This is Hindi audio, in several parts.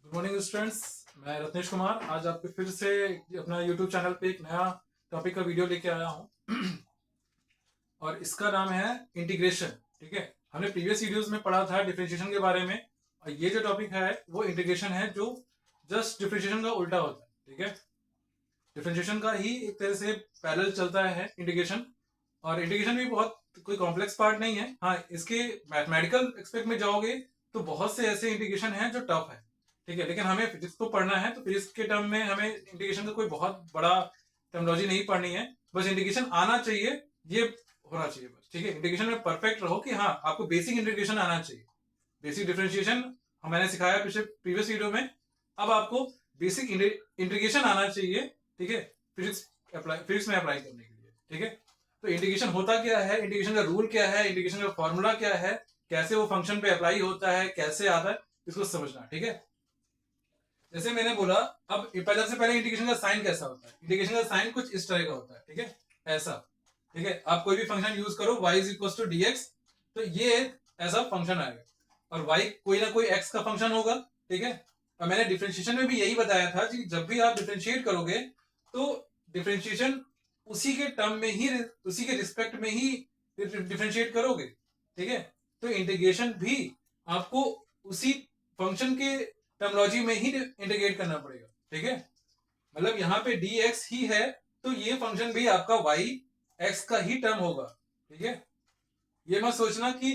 Good morning students. मैं रत्नेश कुमार आज आपके फिर से अपना यूट्यूब चैनल पे एक नया टॉपिक का वीडियो लेके आया हूँ और इसका नाम है इंटीग्रेशन। ठीक है, हमने प्रीवियस वीडियोस में पढ़ा था डिफरेंशिएशन के बारे में और ये जो टॉपिक है वो इंटीग्रेशन है जो जस्ट डिफरेंशिएशन का उल्टा होता है। ठीक है, डिफरेंशिएशन का ही एक तरह से पैरेलल चलता है इंटीग्रेशन। और इंटीग्रेशन भी बहुत कोई कॉम्प्लेक्स पार्ट नहीं है। हाँ, इसके मैथमेटिकल एक्सपेक्ट में जाओगे तो बहुत से ऐसे इंटीग्रेशन हैं जो टफ है। ठीक है, लेकिन हमें फिजिक्स को पढ़ना है तो फिजिक्स के टर्म में हमें इंटीग्रेशन का कोई बहुत बड़ा टर्मोलॉजी नहीं पढ़नी है। बस इंटीग्रेशन आना चाहिए, ये होना चाहिए बस। ठीक है, इंटीग्रेशन में परफेक्ट रहो कि हाँ आपको बेसिक इंटीग्रेशन आना चाहिए। बेसिक डिफरेंशिएशन मैंने सिखाया पिछले प्रीवियस वीडियो में। अब आपको बेसिक इंटीग्रेशन आना चाहिए। ठीक है, फिजिक्स में अप्लाई करने के लिए। ठीक है, तो इंटीग्रेशन होता क्या है, इंटीग्रेशन का रूल क्या है, इंटीग्रेशन का फॉर्मूला क्या है, कैसे वो फंक्शन पे अप्लाई होता है, कैसे आता है, इसको समझना। ठीक है, जैसे मैंने बोला, अब पहले से पहले इंटीग्रेशन का साइन कैसा होता है। इंटीग्रेशन का साइन कुछ इस तरह का होता है। ठीक है, ऐसा। ठीक है, आप कोई भी फंक्शन यूज करो y is equal to D X, तो ये एक ऐसा फंक्शन आएगा और y कोई ना कोई x का फंक्शन होगा। ठीक है, और मैंने डिफरेंशिएशन में भी यही बताया था कि जब भी आप डिफरेंशिएट करोगे तो डिफरेंशिएशन उसी के टर्म में ही, उसी के रिस्पेक्ट में ही डिफरेंशिएट करोगे। ठीक है, तो इंटीग्रेशन भी आपको उसी फंक्शन के टर्मोलॉजी में ही इंटीग्रेट करना पड़ेगा। ठीक है, मतलब यहाँ पे dx ही है तो ये फंक्शन भी आपका y x का ही टर्म होगा। ठीक है, ये मत सोचना कि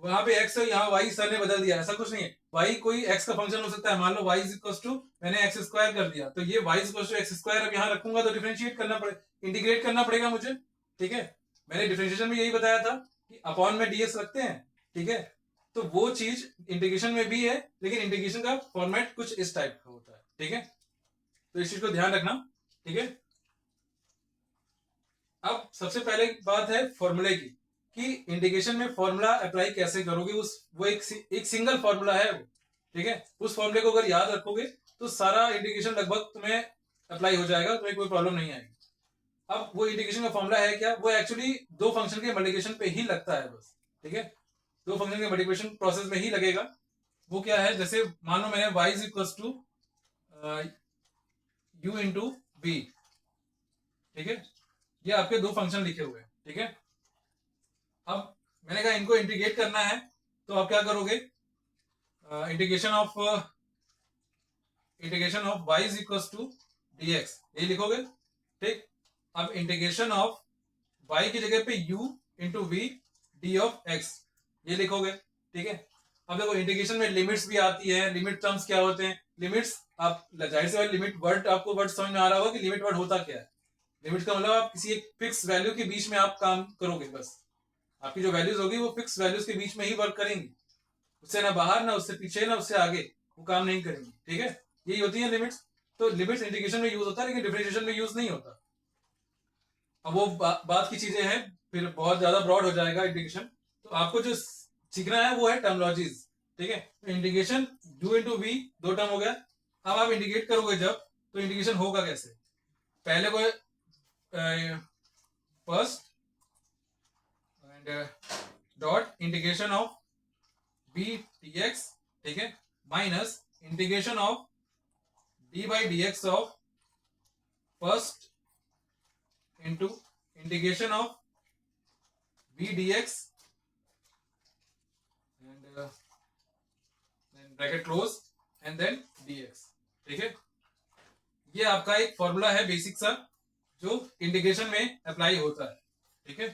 वहां पे x है यहाँ y सर ने बदल दिया, ऐसा कुछ नहीं है। y कोई x का फंक्शन हो सकता है। मान लो y इज इक्वल टू मैंने x स्क्वायर कर दिया, तो ये y is equal to X square अब यहाँ रखूंगा तो डिफरेंशिएट करना पड़ेगा, इंटीग्रेट करना पड़ेगा मुझे। ठीक है, मैंने डिफरेंशिएशन में यही बताया था कि अपॉन में dx रखते हैं। ठीक है, तो वो चीज इंटीग्रेशन में भी है, लेकिन इंटीग्रेशन का फॉर्मेट कुछ इस टाइप का होता है। ठीक है, तो इस चीज को ध्यान रखना। ठीक है, अब सबसे पहले बात है फॉर्मूले की कि इंटीग्रेशन में फॉर्मूला अप्लाई कैसे करोगे। उस वो एक सिंगल फॉर्मूला है वो। ठीक है, उस फॉर्मूले को अगर याद रखोगे तो सारा इंटीग्रेशन लगभग तुम्हें अप्लाई हो जाएगा, तुम्हें कोई प्रॉब्लम नहीं आएगी। अब वो इंटीग्रेशन का फॉर्मूला है क्या, वो एक्चुअली दो फंक्शन के मल्टीप्लिकेशन पे ही लगता है बस। ठीक है, दो फंक्शन के मल्टीप्लिकेशन प्रोसेस में ही लगेगा। वो क्या है, जैसे मान लो मैंने y is equal to u into B. ठीक है, ये आपके दो फंक्शन लिखे हुए हैं। ठीक है, अब मैंने कहा इनको इंटीग्रेट करना है तो आप क्या करोगे, integration of y is equal to dx ये लिखोगे। ठीक, अब इंटीग्रेशन ऑफ y की जगह पे u into V D of x ये लिखोगे। ठीक है, अब देखो इंटीग्रेशन में लिमिट्स भी आती है। लिमिट टर्म्स क्या होते हैं, लिमिट्स आप जाहिर से लिमिट वर्ड, आपको वर्ड समझ में आ रहा होगा कि लिमिट वर्ड होता क्या है। लिमिट का मतलब आप किसी एक फिक्स वैल्यू के बीच में आप काम करोगे, बस आपकी जो वैल्यूज होगी वो फिक्स वैल्यूज के बीच में ही वर्क करेंगी। उससे ना बाहर, ना उससे पीछे, ना उससे आगे वो काम नहीं करेंगी। ठीक है, यही होती है लिमिट्स। तो लिमिट्स इंटीग्रेशन में यूज होता है लेकिन डिफरेंशिएशन में यूज नहीं होता। अब वो बात की चीजें हैं, फिर बहुत ज्यादा ब्रॉड हो जाएगा इंटीग्रेशन। तो आपको जो सीखना है वो है टर्मोलॉजीज। ठीक है, तो इंटीग्रेशन u इंटू वी दो टर्म हो गया। अब आप इंटीग्रेट करोगे जब, तो इंटीग्रेशन होगा कैसे, पहले को first and dot integration of B D X. ठीक है, minus integration of D by D X of first into integration of B D X and then bracket close and then D X. ठीक है, ये आपका एक फॉर्मूला है बेसिक सा जो इंटीग्रेशन में अप्लाई होता है। ठीक है,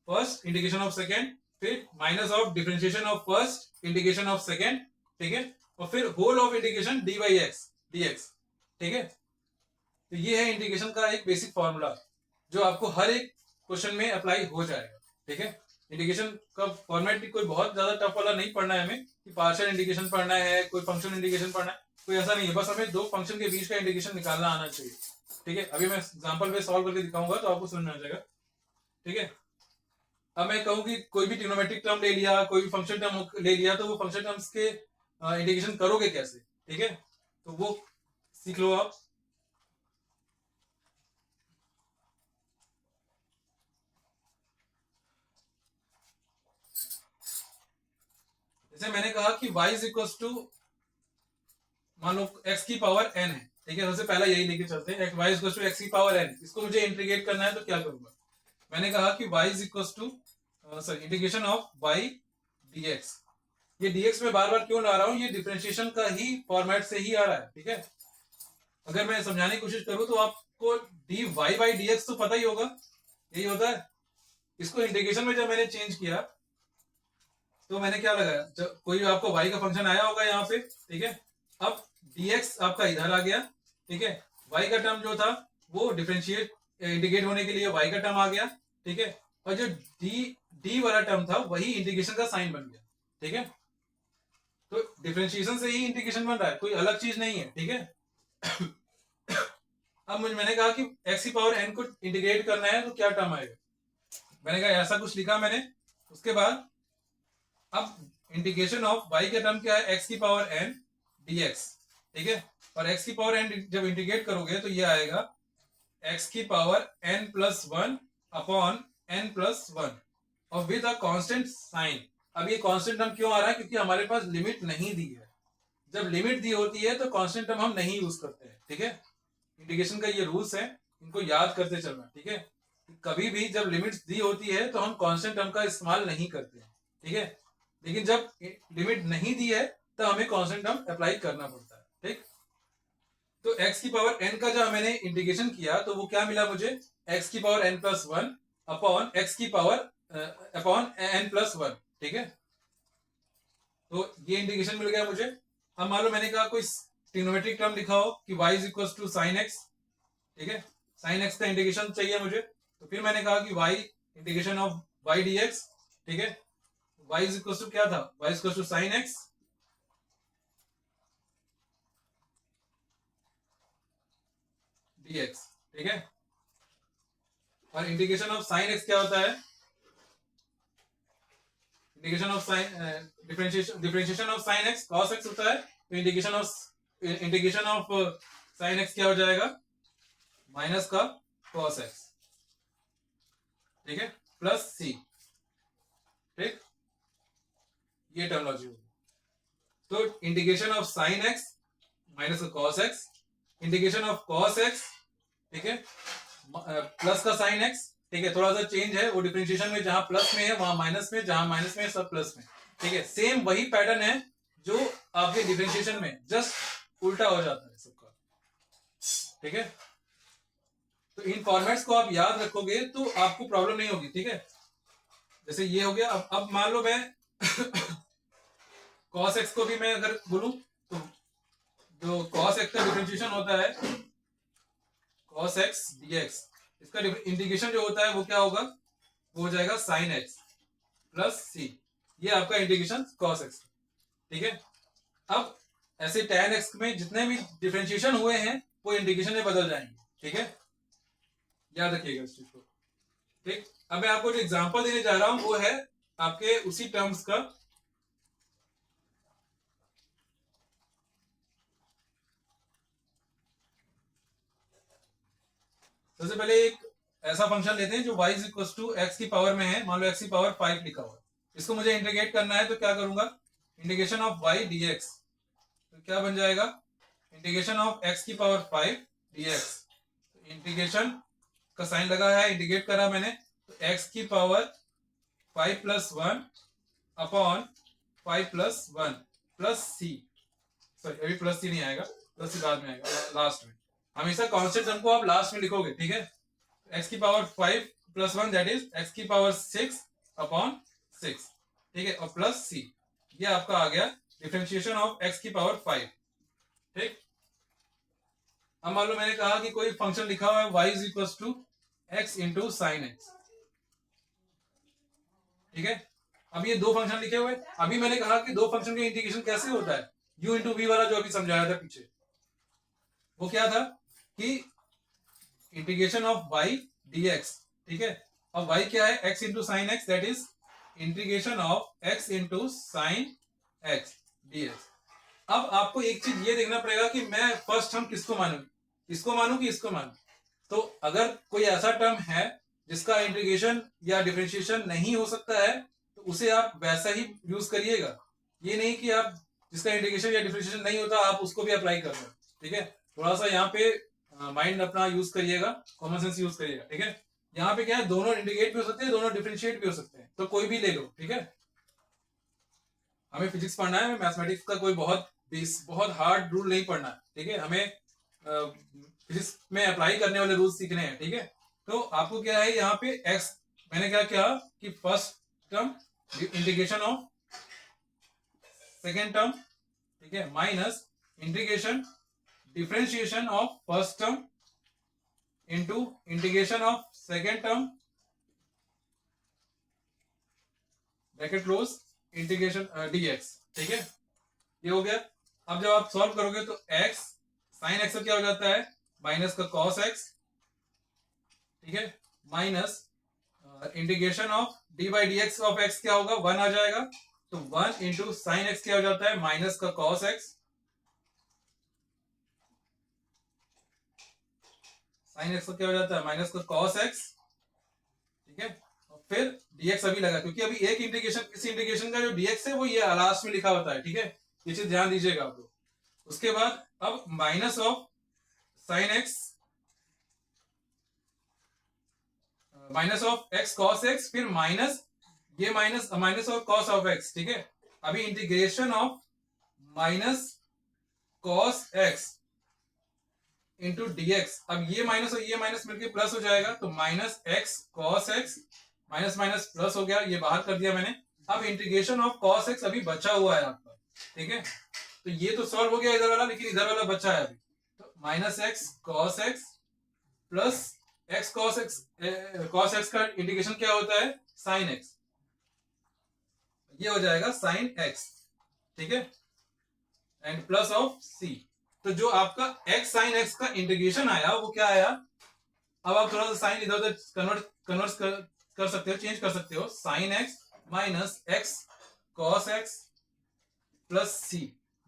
फर्स्ट इंटीग्रेशन ऑफ सेकेंड, फिर minus of differentiation of first integration of second. ठीक है, और फिर whole of integration D by X D X. ठीक है, तो ये है इंटीग्रेशन का एक बेसिक फॉर्मूला जो आपको हर एक क्वेश्चन में अप्लाई हो जाएगा। ठीक है, इंटीग्रेशन का फॉर्मेट कोई बहुत ज्यादा टफ वाला नहीं पढ़ना है हमें कि पार्शियल इंटीग्रेशन पढ़ना है, कोई फंक्शन इंटीग्रेशन पढ़ना है, कोई ऐसा नहीं है। बस हमें दो फंक्शन के बीच का इंटीग्रेशन निकालना आना चाहिए। ठीक है, अभी मैं एग्जांपल पे सॉल्व करके दिखाऊंगा तो आपको समझ में आ जाएगा। ठीक है, अब मैं कहूँ कि कोई भी ट्रिग्नोमेट्रिक टर्म ले लिया, कोई भी फंक्शन टर्म ले लिया, तो वो फंक्शन टर्म्स के इंटीग्रेशन करोगे कैसे। ठीक है, तो वो सीख लो आप। जैसे मैंने कहा कि y इज इक्वल टू मान लो x की पावर n है, ठीक है, सबसे पहला यही लेके चलते हैं, y इक्वल टू x की पावर n, इसको मुझे इंटीग्रेट करना है तो क्या करूंगा, मैंने कहा कि y is equal to sorry integration of y dx, ये dx में बार बार क्यों ला रहा हूँ, ये डिफरेंशिएशन का ही फॉर्मेट से ही आ रहा है, ठीक है। अगर मैं समझाने की कोशिश करूं तो आपको dy बाई dx तो पता ही होगा, यही होता है। इसको इंटीग्रेशन में जब मैंने चेंज किया तो मैंने क्या लगाया, जब कोई आपको y का फंक्शन आया होगा यहाँ पे, ठीक है, अब dx आपका इधर आ गया, ठीक है, y का टर्म जो था वो डिफरेंशिएट इंटीग्रेट होने के लिए y का टर्म आ गया, ठीक है, और जो d वाला टर्म था वही इंटीग्रेशन का साइन बन गया, ठीक है। तो डिफरेंशिएशन से ही इंटीग्रेशन बन रहा है, कोई अलग चीज नहीं है, ठीक है। अब मैंने कहा कि x की पावर n को इंटीग्रेट करना है तो क्या टर्म आएगा, मैंने कहा ऐसा कुछ लिखा मैंने, उसके बाद अब इंटीग्रेशन ऑफ y का टर्म क्या है, x की पावर n dx, ठीक है, और x की पावर n जब इंटीग्रेट करोगे तो ये आएगा x की power n plus one upon n plus one और विद अ कांस्टेंट साइन। अब ये कांस्टेंट टर्म क्यों आ रहा है, क्योंकि हमारे पास लिमिट नहीं दी है, जब लिमिट दी होती है तो कांस्टेंट टर्म हम नहीं यूज करते हैं, ठीक है। इंटीग्रेशन का ये रूल्स है, इनको याद करते चलना, ठीक है। कभी भी जब लिमिट्स दी होती है तो हम कांस्टेंट टर्म का इस्तेमाल नहीं करते हैं, ठीक है, लेकिन जब लिमिट नहीं दी है तो हमें कांस्टेंट टर्म अप्लाई करना पड़ता है, ठीक। तो x की पावर n का जब मैंने इंटीग्रेशन किया तो वो क्या मिला मुझे, x की power n plus one upon x की power upon n plus one, ठीक है। तो ये इंटीग्रेशन मिल गया मुझे। अब मान लो मैंने कहा कोई ट्रिग्नोमेट्रिक टर्म लिखा हो कि y is equal to sine X, ठीक है, साइन एक्स का इंटीग्रेशन चाहिए मुझे, तो फिर मैंने कहा कि y integration of y dx, ठीक है, y इज इक्वल टू क्या था, y is equal to sine X dx, ठीक है, और इंटीग्रेशन ऑफ साइन एक्स क्या होता है, integration of sign differentiation of sine x cos x होता है, तो इंटीग्रेशन ऑफ साइन एक्स क्या हो जाएगा, माइनस का कॉस एक्स, ठीक है, प्लस सी, ठीक, ये टर्मोलॉजी होगी। तो integration of sine x minus का cos x, integration of cos x, ठीक है, प्लस का साइन एक्स, ठीक है, थोड़ा सा चेंज है, वो डिफरेंशिएशन में जहां प्लस में है वहां माइनस में, जहां माइनस में है सब प्लस में, ठीक है, सेम वही पैटर्न है जो आपके डिफरेंशिएशन में, जस्ट उल्टा हो जाता है सबका, ठीक है। तो इन फॉर्मेट्स को आप याद रखोगे तो आपको प्रॉब्लम नहीं होगी, ठीक है। जैसे ये हो गया, अब मान लो मैं cos x को भी मैं अगर बोलूं तो जो cos x का डिफरेंशिएशन होता है cos x dx, इसका इंटीग्रेशन जो होता है वो क्या होगा, वो हो जाएगा sin x प्लस c, ये आपका इंटीग्रेशन cos x, ठीक है। अब ऐसे tan x में जितने भी डिफरेंशिएशन हुए हैं वो इंटीग्रेशन में बदल जाएंगे, ठीक है, याद रखिएगा इस चीज को, ठीक। अब मैं आपको जो एग्जांपल देने जा रहा हूं वो है आपके उसी टर्म्स का, सबसे पहले एक ऐसा फंक्शन लेते हैं जो y is equal to X की पावर में है, मान लो x की पावर 5 लिखा हुआ है, इसको मुझे इंटीग्रेट करना है तो क्या करूंगा, इंटीग्रेशन ऑफ y dx, तो क्या बन जाएगा, इंटीग्रेशन ऑफ x की पावर 5 dx, इंटीग्रेशन का साइन लगा है, इंटीग्रेट करा मैंने, तो x की power 5 plus one upon 5 plus one plus C, sorry अभी प्लस सी नहीं आएगा, प्लस सी बाद में आएगा लास्ट में, हमेशा कांस्टेंट टर्म को आप लास्ट में लिखोगे, ठीक है। x की power 5 plus one that is x की पावर 6 अपॉन 6, ठीक है, और प्लस c, ये आपका आ गया डिफरेंशिएशन ऑफ x की पावर 5, ठीक। अब मान लो मैंने कहा कि कोई फंक्शन लिखा हुआ है y is equal to x into sine X, ठीक है। अब ये दो फंक्शन लिखे हुए, अभी मैंने कहा कि दो फंक्शन का इंटीग्रेशन कैसे होता है, u इंटू वी वाला जो अभी समझाया था पीछे, वो क्या था कि इंटीग्रेशन ऑफ y dx, ठीक है, अब y क्या है, x into sine x, that is integration of x into sine X dx। अब आपको एक चीज ये देखना पड़ेगा कि मैं फर्स्ट टर्म किसको मानूं, इसको मानूं कि इसको मानूं। तो अगर कोई ऐसा टर्म है जिसका इंटीग्रेशन या डिफरेंशिएशन नहीं हो सकता है तो उसे आप वैसा ही यूज करिएगा, ये नहीं कि आप जिसका इंटीग्रेशन या डिफरेंशिएशन नहीं होता आप उसको भी अप्लाई कर लो, ठीक है। थोड़ा सा यहाँ पे माइंड अपना यूज करिएगा, कॉमन सेंस यूज करिएगा, ठीक है। यहाँ पे क्या है, दोनों इंटीग्रेट भी हो सकते हैं, दोनों डिफरेंशिएट भी हो सकते हैं, तो कोई भी ले लो, ठीक है। हमें फिजिक्स पढ़ना है, मैथमेटिक्स का कोई बहुत हार्ड रूल नहीं पढ़ना है, ठीक है। हमें फिजिक्स में अप्लाई करने वाले रूल सीखने हैं, ठीक है। तो आपको क्या है यहाँ पे एक्स, मैंने क्या किया कि first term integration of second term, ठीक है, minus integration differentiation of first term into integration of second term bracket close integration dx, ठीक है। ये हो गया। अब जब आप सॉल्व करोगे तो x साइन एक्स क्या हो जाता है, माइनस का कॉस एक्स, ठीक है, minus integration of D by D X of x क्या होगा, 1 आ जाएगा, तो 1 इंटू साइन एक्स क्या हो जाता है, माइनस का कॉस एक्स, साइन एक्स क्या हो जाता है, माइनस का कॉस एक्स, ठीक है। और फिर dx अभी लगा, क्योंकि अभी एक इंटीग्रेशन, इस इंटीग्रेशन का जो dx है वो ये लास्ट में लिखा होता है, ठीक है। ये चीज ध्यान दीजिएगा आप लोग। उसके बाद अब minus of sine x, minus of X cos X, फिर माइनस ये minus of cos of X, ठीक है। अभी integration of minus cos X into D X, अब ये माइनस और ये माइनस मिलके प्लस हो जाएगा, तो minus x cos x, minus minus plus हो गया, ये बाहर कर दिया मैंने। अब इंटीग्रेशन ऑफ कॉस एक्स अभी बचा हुआ है आपका, ठीक है। तो ये तो सॉल्व हो गया इधर वाला, लेकिन इधर वाला बचा है अभी, तो minus x cos x plus x cos x, cos x का इंटीग्रेशन क्या होता है, साइन एक्स, ये हो जाएगा साइन एक्स, ठीक है, एंड प्लस ऑफ सी। तो जो आपका एक्स साइन एक्स का इंटीग्रेशन आया वो क्या आया, अब आप थोड़ा सा साइन इधर उधर कन्वर्ट कर सकते हो, चेंज कर सकते हो, sine x minus x cos x plus C,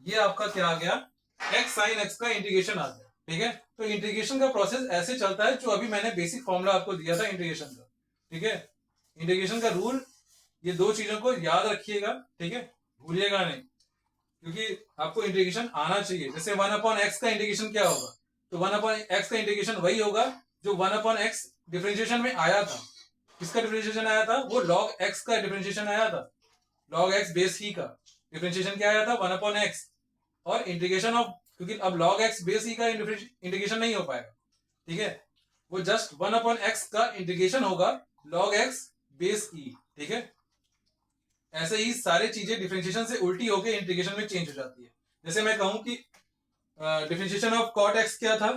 ये आपका क्या आ गया, एक्स साइन एक्स का इंटीग्रेशन आ गया, ठीक है। तो इंटीग्रेशन का प्रोसेस ऐसे चलता है, जो अभी मैंने बेसिक फॉर्मूला आपको दिया था इंटीग्रेशन का, ठीक है। इंटीग्रेशन का रूल, ये दो चीजों को याद रखिएगा, ठीक है, भूलिएगा नहीं, क्योंकि आपको इंटीग्रेशन आना चाहिए। जैसे 1 अपॉन एक्स का इंटीग्रेशन क्या होगा, तो 1 अपॉन एक्स का इंटीग्रेशन वही होगा जो 1 अपॉन एक्स डिफरेंशिएशन में आया था। किसका डिफरेंशिएशन आया था, वो log x का डिफरेंशिएशन आया था, log x बेस ही का डिफरेंशिएशन क्या आया था, 1 अपॉन एक्स, और इंटीग्रेशन ऑफ, क्योंकि अब log x बेस ही का इंटीग्रेशन नहीं हो पाएगा, ठीक है, वो जस्ट 1 अपॉन एक्स का इंटीग्रेशन होगा log x बेस ई, ठीक है। ऐसे ही सारी चीजें डिफरेंशिएशन से उल्टी होकर इंटीग्रेशन में चेंज हो जाती है। जैसे मैं कहूं कि डिफरेंशिएशन ऑफ कॉट एक्स क्या था,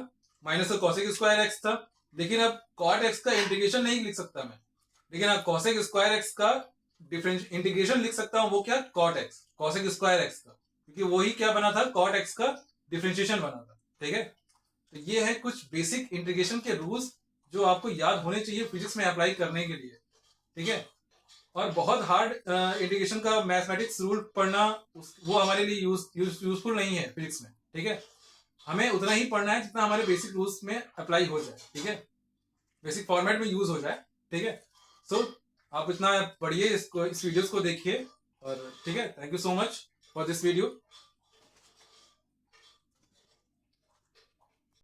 माइनस कॉसेक स्क्वायर एक्स था, लेकिन अब कॉट एक्स का इंटीग्रेशन नहीं लिख सकता मैं, लेकिन अब कॉसेक स्क्वायर एक्स का इंटीग्रेशन लिख सकता हूं, वो क्या, cot X cosec square X का, क्योंकि वही क्या बना था, कॉट एक्स का डिफरेंशिएशन बना था, ठीक है। तो ये है कुछ बेसिक इंटीग्रेशन के रूल्स जो आपको याद होने चाहिए फिजिक्स में अप्लाई करने के लिए, ठीक है। और बहुत हार्ड इंटीग्रेशन का मैथमेटिक्स रूल पढ़ना वो हमारे लिए यूजफुल नहीं है फिजिक्स में, ठीक है। हमें उतना ही पढ़ना है जितना हमारे बेसिक रूल्स में अप्लाई हो जाए, ठीक है, बेसिक फॉर्मेट में यूज हो जाए, ठीक है। सो आप इतना पढ़िए, इसको, इस वीडियोस को देखिए, और ठीक है, thank you so much for this video.